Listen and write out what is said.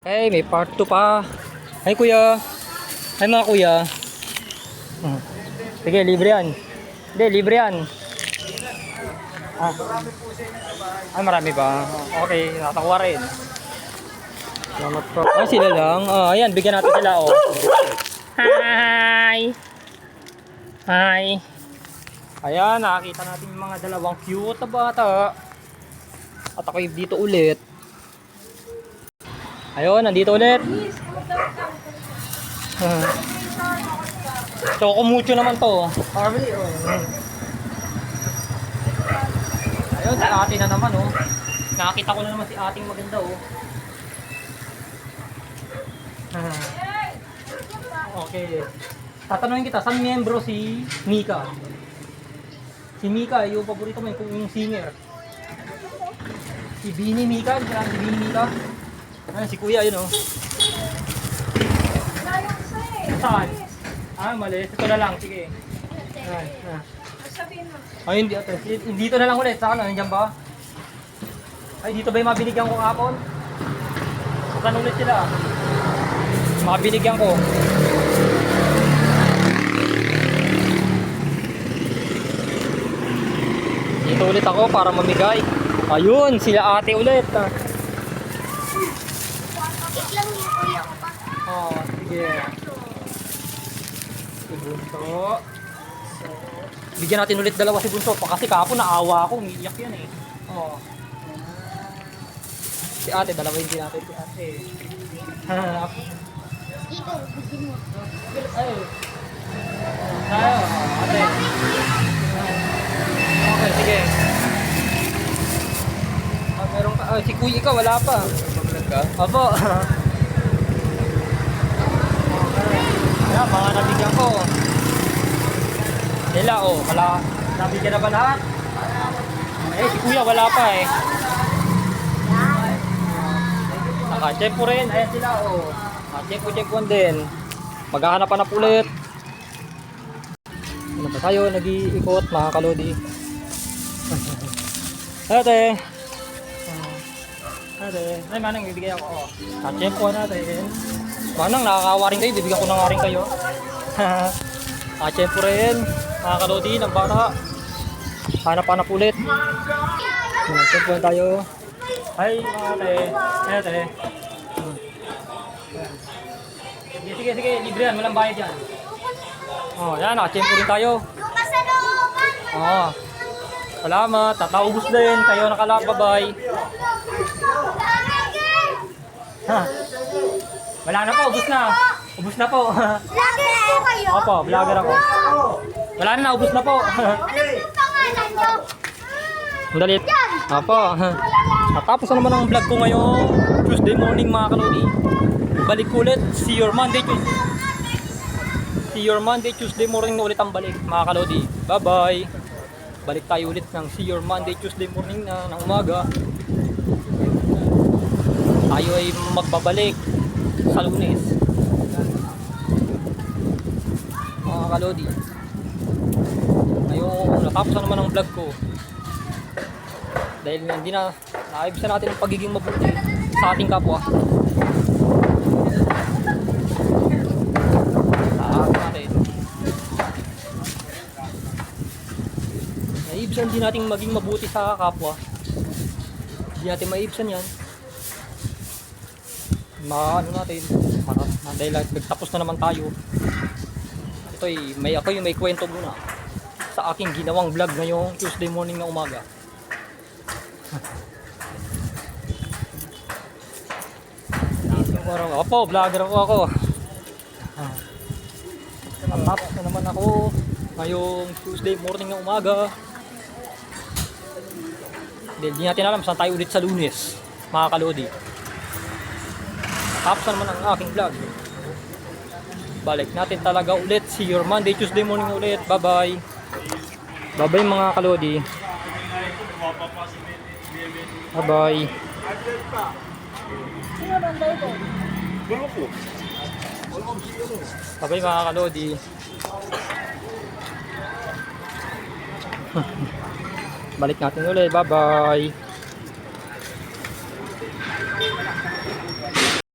Okay, may part 2 pa. Hi kuya. Hi mga kuya. Sige, libre yan. Hindi, libre yan. Ay, marami pa. Okay, natakuha rin. Salamat po. Sila lang. Ayan, bigyan natin sila. Oh. Hi! Hi! Ayan, nakakita natin yung mga dalawang cute na bata. At ako'y dito ulit. Ayun, nandito ulit. Choco mucho naman to. Harmony, oh. Ayun, si ate na naman, oh. Nakakita ko na naman si ating maganda, oh. Okay. Tatanungin kita, saan miyembro si Mika? Si Mika, yung paborito mo, yung singer. Si Bini Mika, si Bini Mika. Ayan, si kuya, yun, oh. Saan? Mali. Ito na lang, sige. Ayan. Ay, hindi, ate. Dito na lang ulit. Saan? Nandiyan ba? Ay, dito ba yung mabinigyan ko kapon? Saan ulit sila? Mabinigyan ko. Dito ulit ako para mamigay. Ayun, sila ate ulit. Sige. Si Bunso. Bigyan natin ulit dalawa si Bunso. Kasi kahapon naawa ako. Umiiyak yan eh. Si ate, dalawin din natin si ate. Ito, bigyan mo. Ay. Tayo, ate. Okay, sige. Meron pa. Si kuya ikaw, wala pa. Opo. Ayan, mga nabigyan ko. Nila, oh. Wala. Nabigyan na ba lahat? Si kuya, wala pa eh. Naka-check po rin. Ayan sila, oh. Naka-check po din. Maghahanap-hanap ulit. Ano ba tayo? Nag-iikot, mga kalodi. Ate. Ay, manang, bibigay ako. Oh. Naka-check po natin. Manang, nakakawa rin kayo. Bibigyan ko na nga rin kayo. Naka-check po rin. Mga kalodi ng bata. Hanap-hanap ulit. Naka-check po tayo. Hi, mga ate. Ay, ate. Sige, libre yan. Walang bayad yan. Yan, nakachempo rin tayo. Salamat. Tataubos din. Kayo nakalababay. Wala na po, ubos na. Ubos na po. Vlogger po kayo? Opo, vlogger ako. Wala na, ubos na po. Ano yung pangalan nyo? Dalit. Opo. Natapos na naman ang vlog ko ngayong Tuesday morning, mga kalodi. Balik ulit. See your Monday, Tuesday morning na ulit ang balik, mga kalodi. Bye-bye. Balik tayo ulit ng see your Monday, Tuesday morning na ng umaga. Tayo ay magbabalik sa Lunes. Mga kalodi. Ngayon, natapos na naman ang vlog ko. Dahil hindi na naibsan natin ang pagiging mabuti sa ating kapwa. Naibsan din natin maging mabuti sa kapwa. Hindi natin maibsan yan. Ano natin, dahil nagtapos na naman tayo. Ito ako yung may kwento muna sa aking ginawang vlog ngayong Tuesday morning na umaga. Opo, vlogger ako. Natapos na naman ako ngayong Tuesday morning na umaga. Hindi natin alam saan tayo ulit sa Lunes, mga kalodi. Tapos na naman ang aking vlog. Balik natin talaga ulit. See your Monday, Tuesday morning ulit. Bye-bye. Bye-bye, mga kalodi. Bye-bye. Bye-bye, mga kalodi. Balik natin ulit. Bye-bye.